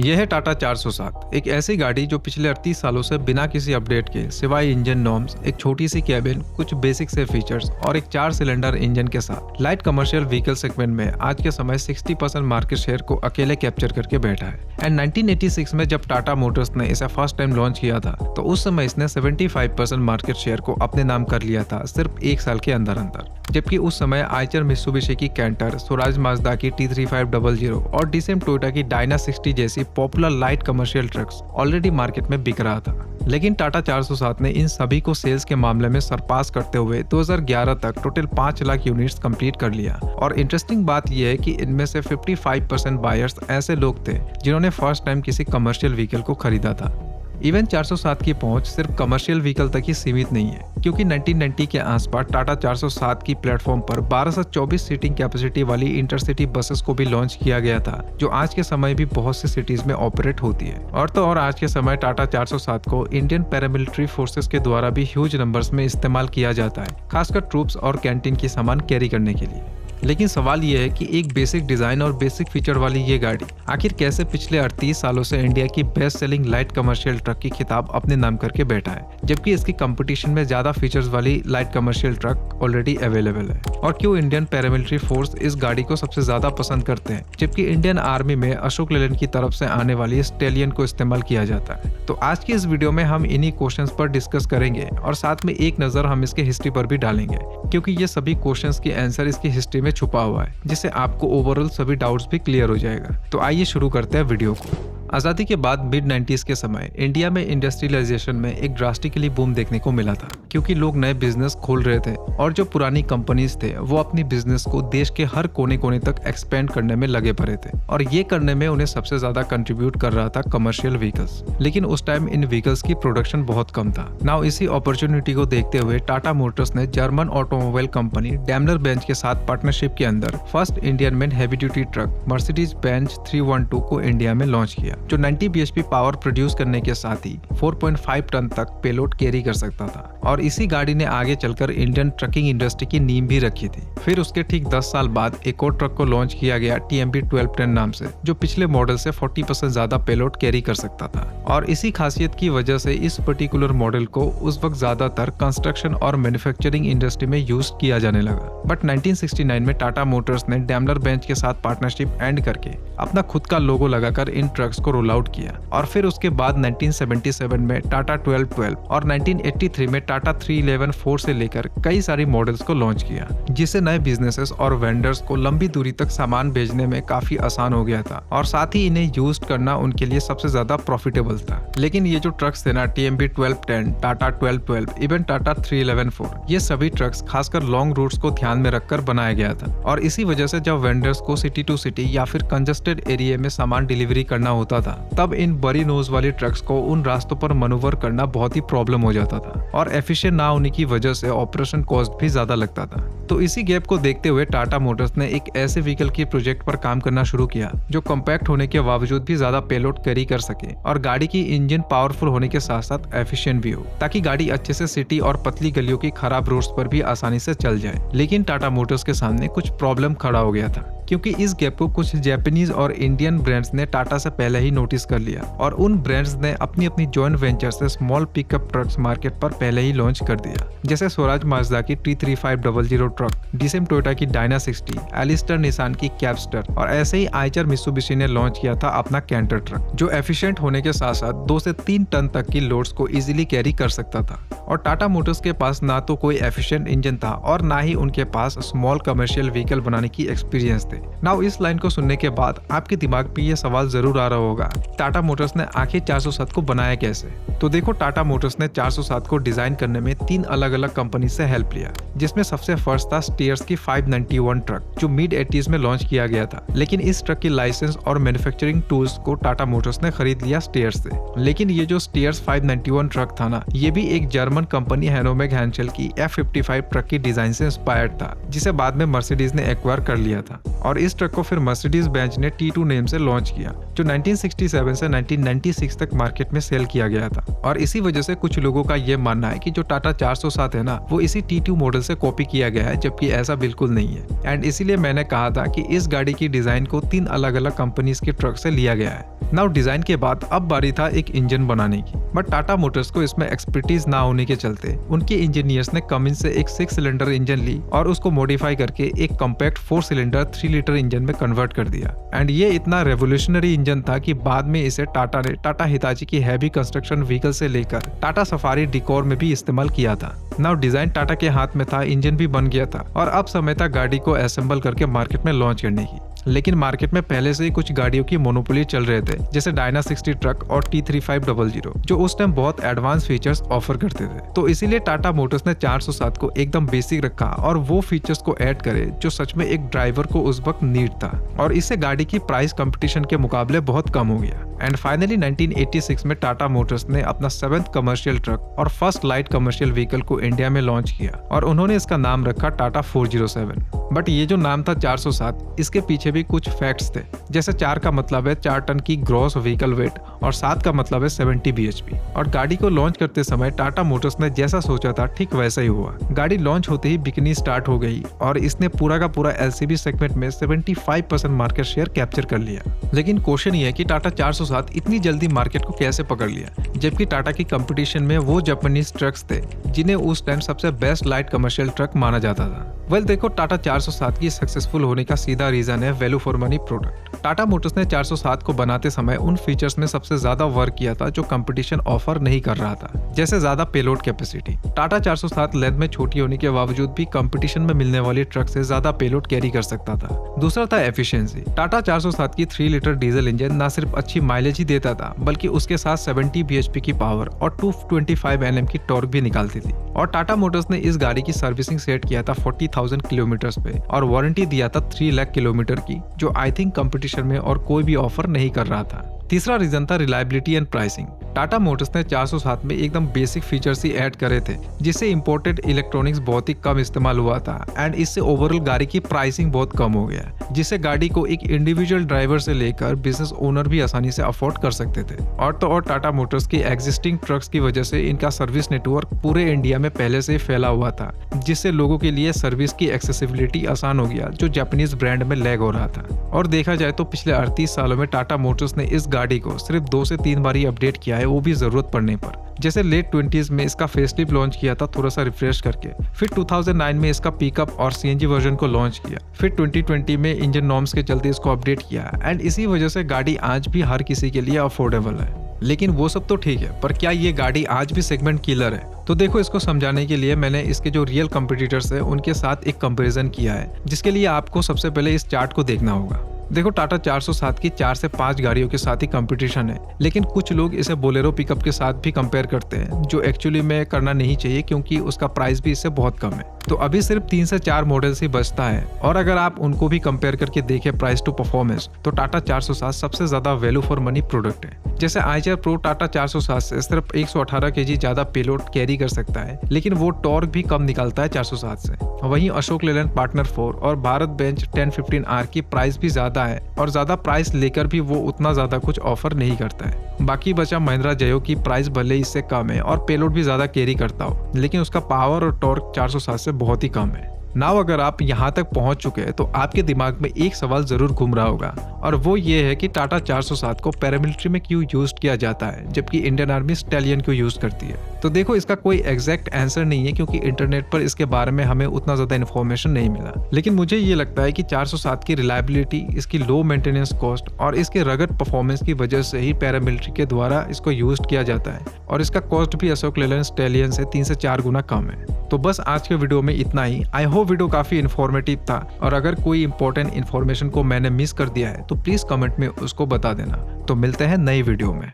यह है टाटा 407, एक ऐसी गाड़ी जो पिछले 38 सालों से बिना किसी अपडेट के सिवाय इंजन नॉर्म्स, एक छोटी सी कैबिन, कुछ बेसिक से फीचर्स और एक 4 सिलेंडर इंजन के साथ लाइट कमर्शियल व्हीकल सेगमेंट में आज के समय 60% मार्केट शेयर को अकेले कैप्चर करके बैठा है। एंड 1986 में जब टाटा मोटर्स ने इसे फर्स्ट टाइम लॉन्च किया था तो उस समय इसने 75% मार्केट शेयर को अपने नाम कर लिया था सिर्फ एक साल के अंदर अंदर। जबकि उस समय आइचर मित्सुबिशी की कैंटर, स्वराज माजदा की T3500 और डीसैम टोयोटा की डायना 60 जैसी popular light commercial trucks already market में बिक रहा था। लेकिन टाटा 407 ने इन सभी को सेल्स के मामले में सरपास करते हुए 2011 तक टोटल 5 लाख यूनिट्स कंप्लीट कर लिया। और इंटरेस्टिंग बात यह है कि इनमें से 55% बायर्स ऐसे लोग थे जिन्होंने फर्स्ट टाइम किसी कमर्शियल व्हीकल को खरीदा था। इवन 407 की पहुंच सिर्फ कमर्शियल व्हीकल तक ही सीमित नहीं है, क्योंकि 1990 के आसपास टाटा 407 की प्लेटफॉर्म पर 1224 सीटिंग कैपेसिटी वाली इंटरसिटी बसेस को भी लॉन्च किया गया था, जो आज के समय भी बहुत सी सिटीज में ऑपरेट होती है। और तो और आज के समय टाटा 407 को इंडियन पैरामिलिट्री फोर्सेस के द्वारा भी ह्यूज नंबर्स में इस्तेमाल किया जाता है, खासकर ट्रूप्स और कैंटीन की सामान कैरी करने के लिए। लेकिन सवाल यह है कि एक बेसिक डिजाइन और बेसिक फीचर वाली ये गाड़ी आखिर कैसे पिछले 38 सालों से इंडिया की best selling light commercial truck की खिताब अपने नाम करके बैठा है, जबकि इसकी कंपटीशन में ज्यादा फीचर्स वाली light commercial truck already available है। और क्यों इंडियन पैरामिलिट्री फोर्स इस गाड़ी को सबसे ज्यादा पसंद करते हैं, जबकि इंडियन आर्मी में अशोक लेलैंड की तरफ से आने वाली स्टेलियन को इस्तेमाल किया जाता है। तो आज की इस वीडियो में हम इन्हीं क्वेश्चंस पर डिस्कस करेंगे और साथ में एक नजर हम इसके हिस्ट्री पर भी डालेंगे, क्योंकि ये सभी क्वेश्चंस के आंसर इसकी हिस्ट्री में छुपा हुआ है, जिससे आपको ओवरऑल सभी डाउट्स भी क्लियर हो जाएगा। तो आइए शुरू करते हैं वीडियो को। आजादी के बाद मिड 90s के समय इंडिया में इंडस्ट्रियलाइजेशन में एक ड्रास्टिकली बूम देखने को मिला था, क्योंकि लोग नए बिजनेस खोल रहे थे और जो पुरानी कंपनीज थे वो अपनी बिजनेस को देश के हर कोने कोने तक एक्सपेंड करने में लगे पड़े थे। और ये करने में उन्हें सबसे ज्यादा कंट्रीब्यूट कर रहा था कमर्शियल व्हीकल्स। लेकिन उस टाइम इन व्हीकल्स की प्रोडक्शन बहुत कम था। नाउ इसी अपॉर्चुनिटी को देखते हुए टाटा मोटर्स ने German automobile company Daimler Benz के साथ पार्टनरशिप के अंदर first Indian made heavy duty truck Mercedes Benz 312 को इंडिया में लॉन्च किया, जो 90 bhp पावर प्रोड्यूस करने के साथ ही 4.5 टन तक पेलोड कैरी कर सकता था। और इसी गाड़ी ने आगे चलकर इंडियन ट्रकिंग इंडस्ट्री की नींव भी रखी थी। फिर उसके ठीक 10 साल बाद एक और ट्रक को लॉन्च किया गया TMP 1210 नाम से, जो पिछले मॉडल से 40% ज्यादा पेलोड कैरी कर सकता था। और इसी खासियत की वजह से इस पर्टिकुलर मॉडल को उस वक्त ज्यादातर कंस्ट्रक्शन और मैन्युफैक्चरिंग इंडस्ट्री में यूज किया जाने लगा। बट 1969 में टाटा मोटर्स ने डैमलर बेंज के साथ पार्टनरशिप एंड करके अपना खुद का लोगो लगाकर इन ट्रक्स को रोल आउट किया। और फिर उसके बाद 1977 में टाटा 1212 और 1983 में टाटा 311 से लेकर कई सारी मॉडल्स को लॉन्च किया, जिससे नए बिजनेसेस और वेंडर्स को लंबी दूरी तक सामान भेजने में काफी आसान हो गया था और साथ ही इन्हें यूज करना उनके लिए सबसे ज्यादा प्रॉफिटेबल था। लेकिन ये जो ट्रक्स थे ना, TMP 1210, टाटा 1212, इवन टाटा 311, ये सभी ट्रक्स खासकर लॉन्ग रूट्स को ध्यान में रखकर बनाया गया था। और इसी वजह से जब वेंडर्स को सिटी टू सिटी या फिर कंजस्टेड एरिया में सामान डिलीवरी करना होता था, तब इन बड़ी नोज वाली ट्रक्स को उन रास्तों पर मनूवर करना बहुत ही प्रॉब्लम हो जाता था और एफिशिएंट ना होने की वजह से ऑपरेशन कॉस्ट भी ज्यादा लगता था। तो इसी गैप को देखते हुए टाटा मोटर्स ने एक ऐसे व्हीकल की प्रोजेक्ट पर काम करना शुरू किया जो कॉम्पैक्ट होने के बावजूद भी ज्यादा पेलोड कैरी कर सके और गाड़ी की इंजन पावरफुल होने के साथ साथ एफिशिएंट भी हो, ताकि गाड़ी अच्छे से सिटी और पतली गलियों की खराब रोड्स पर भी आसानी से चल जाए। लेकिन टाटा मोटर्स के सामने कुछ प्रॉब्लम खड़ा हो गया था, क्योंकि इस गैप को कुछ जापानीज और इंडियन ब्रांड्स ने टाटा से पहले ही नोटिस कर लिया और उन ब्रांड्स ने अपनी अपनी जॉइंट वेंचर से स्मॉल पिकअप ट्रक्स मार्केट पर पहले ही लॉन्च कर दिया, जैसे स्वराज माजदा की T3500 ट्रक, डीसैम टोयोटा की डायना 60, एलिस्टर निसान की कैपस्टर और ऐसे ही आइचर मित्सुबिशी ने लॉन्च किया था अपना कैंटर ट्रक, जो एफिशिएंट होने के साथ साथ 2 से 3 टन तक की लोड्स को इजीली कैरी कर सकता था। और टाटा मोटर्स के पास ना तो कोई एफिशिएंट इंजन था और ना ही उनके पास स्मॉल कमर्शियल व्हीकल बनाने की एक्सपीरियंस थे। नाउ इस लाइन को सुनने के बाद आपके दिमाग पे ये सवाल जरूर आ रहा होगा, टाटा मोटर्स ने आखिर 407 को बनाया कैसे? तो देखो, टाटा मोटर्स ने 407 को डिजाइन करने में 3 अलग अलग कंपनी से हेल्प लिया, जिसमें सबसे फर्स्ट था स्टीयर्स की 591 ट्रक, जो मिड 80s में लॉन्च किया गया था। लेकिन इस ट्रक की लाइसेंस और मैन्युफैक्चरिंग टूल्स को टाटा मोटर्स ने खरीद लिया स्टीयर्स से। लेकिन ये जो स्टीयर्स 591 ट्रक था ना, ये भी एक जर्मन जर्मन कंपनी हैनोमेग हैंशेल की F55 ट्रक की डिजाइन से इंस्पायर्ड था, जिसे बाद में मर्सिडीज ने एक्वायर कर लिया था। और इस ट्रक को फिर मर्सिडीज बेंज ने T2 नेम से लॉन्च किया, जो 1967 से 1996 तक मार्केट में सेल किया गया था। और इसी वजह से कुछ लोगों का ये मानना है कि जो टाटा 407 है ना, वो इसी T2 मॉडल से कॉपी किया गया है, जबकि ऐसा बिल्कुल नहीं है। एंड इसीलिए मैंने कहा था कि इस गाड़ी की डिजाइन को 3 अलग अलग कंपनीज के ट्रक से लिया गया है। नाउ डिजाइन के बाद अब बारी था एक इंजन बनाने की, बट टाटा मोटर्स को इसमें एक्सपर्टीज ना होने के चलते उनके इंजीनियर्स ने कमिंस से एक 6 सिलेंडर इंजन ली और उसको मॉडिफाई करके एक कॉम्पैक्ट 4 सिलेंडर 3 लीटर इंजन में कन्वर्ट कर दिया। एंड ये इतना रेवोल्यूशनरी इंजन था कि बाद में इसे टाटा ने टाटा हिताची की हैवी कंस्ट्रक्शन व्हीकल से लेकर टाटा सफारी डिकोर में भी इस्तेमाल किया था। नाउ डिजाइन टाटा के हाथ में था, इंजन भी बन गया था और अब समय था गाड़ी को असेंबल करके मार्केट में लॉन्च करने की। लेकिन मार्केट में पहले से ही कुछ गाड़ियों की मोनोपोली चल रहे थे, जैसे डायना 60 ट्रक और T3500, जो उस टाइम बहुत एडवांस फीचर्स ऑफर करते थे। तो इसीलिए टाटा मोटर्स ने 407 को एकदम बेसिक रखा और वो फीचर्स को ऐड करे जो सच में एक ड्राइवर को उस वक्त नीड था, और इससे गाड़ी की प्राइस कंपटीशन के मुकाबले बहुत कम हो गया। एंड फाइनली 1986 में टाटा मोटर्स ने अपना 7th कमर्शियल ट्रक और फर्स्ट लाइट कमर्शियल व्हीकल को इंडिया में लॉन्च किया और उन्होंने इसका नाम रखा टाटा 407। बट ये जो नाम था 407, इसके पीछे भी कुछ फैक्ट्स थे, जैसे 4 का मतलब है 4 टन की ग्रॉस व्हीकल वेट और 7 का मतलब है 70 bhp। और गाड़ी को लॉन्च करते समय टाटा मोटर्स ने जैसा सोचा था ठीक वैसा ही हुआ। गाड़ी लॉन्च होते ही बिकनी स्टार्ट हो गई और इसने पूरा का पूरा LCV सेगमेंट में 75% मार्केट शेयर कैप्चर कर लिया। लेकिन क्वेश्चन ये है कि टाटा 407 इतनी जल्दी मार्केट को कैसे पकड़ लिया, जबकि टाटा की कंपटीशन में वो जापानीज ट्रक्स थे जिन्हें उस टाइम सबसे बेस्ट लाइट कमर्शियल ट्रक माना जाता था। वेल देखो, टाटा 407 की सक्सेसफुल होने का सीधा रीजन है value for money product. Tata Motors ने 407 को बनाते समय उन फीचर्स में सबसे ज्यादा वर्क किया था जो कंपटीशन ऑफर नहीं कर रहा था, जैसे ज्यादा पेलोड कैपेसिटी। टाटा 407 लेंथ में छोटी होने के बावजूद भी कंपटीशन में मिलने वाली ट्रक से ज्यादा पेलोड कैरी कर सकता था। दूसरा था एफिशिएंसी। टाटा 407 की 3 लीटर डीजल इंजन न सिर्फ अच्छी माइलेज ही देता था, बल्कि उसके साथ 70 bhp की पावर और 225 Nm की टॉर्क भी निकालती थी। और टाटा मोटर्स ने इस गाड़ी की सर्विसिंग सेट किया था 40,000 किलोमीटर पे और वारंटी दिया था 3 लाख किलोमीटर की, जो आई थिंक कंपटीशन में और कोई भी ऑफर नहीं कर रहा था। तीसरा रीजन था reliability and pricing. Tata Motors ने 407 में एकदम बेसिक फीचर्स ही ऐड करे थे, जिससे इंपोर्टेड इलेक्ट्रॉनिक्स बहुत ही कम इस्तेमाल हुआ था एंड इससे ओवरऑल गाड़ी की प्राइसिंग बहुत कम हो गया, जिससे गाड़ी को एक इंडिविजुअल ड्राइवर से लेकर बिजनेस ओनर भी आसानी से अफोर्ड कर सकते थे। और तो और टाटा मोटर्स की एग्जिस्टिंग ट्रक्स की वजह से इनका सर्विस नेटवर्क पूरे इंडिया में पहले से ही फैला हुआ था, जिससे लोगों के लिए सर्विस की एक्सेसिबिलिटी आसान हो गया, जो जापानीज ब्रांड में लैग हो रहा था। और देखा जाए तो पिछले 38 सालों में टाटा मोटर्स ने इस गाड़ी को सिर्फ 2 से 3 बार ही अपडेट किया है, वो भी जरूरत पड़ने पर। जैसे लेट 20s में इसका फेसलिफ्ट लॉन्च किया था थोड़ा सा रिफ्रेश करके, फिर 2009 में इसका पिकअप और CNG वर्जन को लॉन्च किया, फिर 2020 में इंजन नॉर्म्स के चलते इसको अपडेट किया एंड इसी वजह से गाड़ी आज भी हर किसी के लिए अफोर्डेबल है। लेकिन वो सब तो ठीक है, पर क्या ये गाड़ी आज भी सेगमेंट किलर है? तो देखो, इसको समझाने के लिए मैंने इसके जो रियल कंपटीटर्स है उनके साथ एक कंपैरिजन किया है, जिसके लिए आपको सबसे पहले इस चार्ट को देखना होगा। देखो, टाटा 407 की 4 से 5 गाड़ियों के साथ ही कंपटीशन है, लेकिन कुछ लोग इसे बोलेरो पिकअप के साथ भी कंपेयर करते हैं, जो एक्चुअली में करना नहीं चाहिए क्योंकि उसका प्राइस भी इससे बहुत कम है। तो अभी सिर्फ 3 से 4 मॉडल्स ही बचता है और अगर आप उनको भी कंपेयर करके देखें प्राइस टू परफॉर्मेंस, तो टाटा 407 सबसे ज्यादा वैल्यू फॉर मनी प्रोडक्ट है। जैसे आईचर प्रो टाटा 407 से सिर्फ 118 kg ज्यादा पेलोड कैरी कर सकता है, लेकिन वो टॉर्क भी कम निकालता है 407 से। वहीं अशोक लेलैंड पार्टनर 4 और भारत बेंच 1015R की प्राइस भी ज्यादा है और ज्यादा प्राइस लेकर भी वो उतना ज्यादा कुछ ऑफर नहीं करता है। बाकी बचा महिंद्रा जयो की प्राइस भले इससे कम है और पेलोड भी ज्यादा कैरी करता हो, लेकिन उसका पावर और टॉर्क 407 से बहुत ही कम है। नाउ अगर आप यहाँ तक पहुंच चुके हैं तो आपके दिमाग में एक सवाल जरूर घूम रहा होगा, और वो ये है कि टाटा 407 को पैरामिलिट्री में क्यों यूज किया जाता है जबकि इंडियन आर्मी स्टैलियन क्यों यूज करती है। तो देखो, इसका कोई एग्जैक्ट आंसर नहीं है क्योंकि इंटरनेट पर इसके बारे में हमें उतना ज्यादा इन्फॉर्मेशन नहीं मिला, लेकिन मुझे ये लगता है कि 407 की रिलायबिलिटी, इसकी लो मेंटेनेंस कॉस्ट और इसके रगड परफॉर्मेंस की वजह से ही पैरामिलिट्री के द्वारा इसको यूज किया जाता है, और इसका कॉस्ट भी अशोक लेलैंड स्टैलियन से 3 से 4 गुना कम है। तो बस आज के वीडियो में इतना ही। आई होप वीडियो काफी इन्फॉर्मेटिव था, और अगर कोई इंपॉर्टेंट इन्फॉर्मेशन को मैंने मिस कर दिया है तो प्लीज कमेंट में उसको बता देना। तो मिलते हैं नई वीडियो में।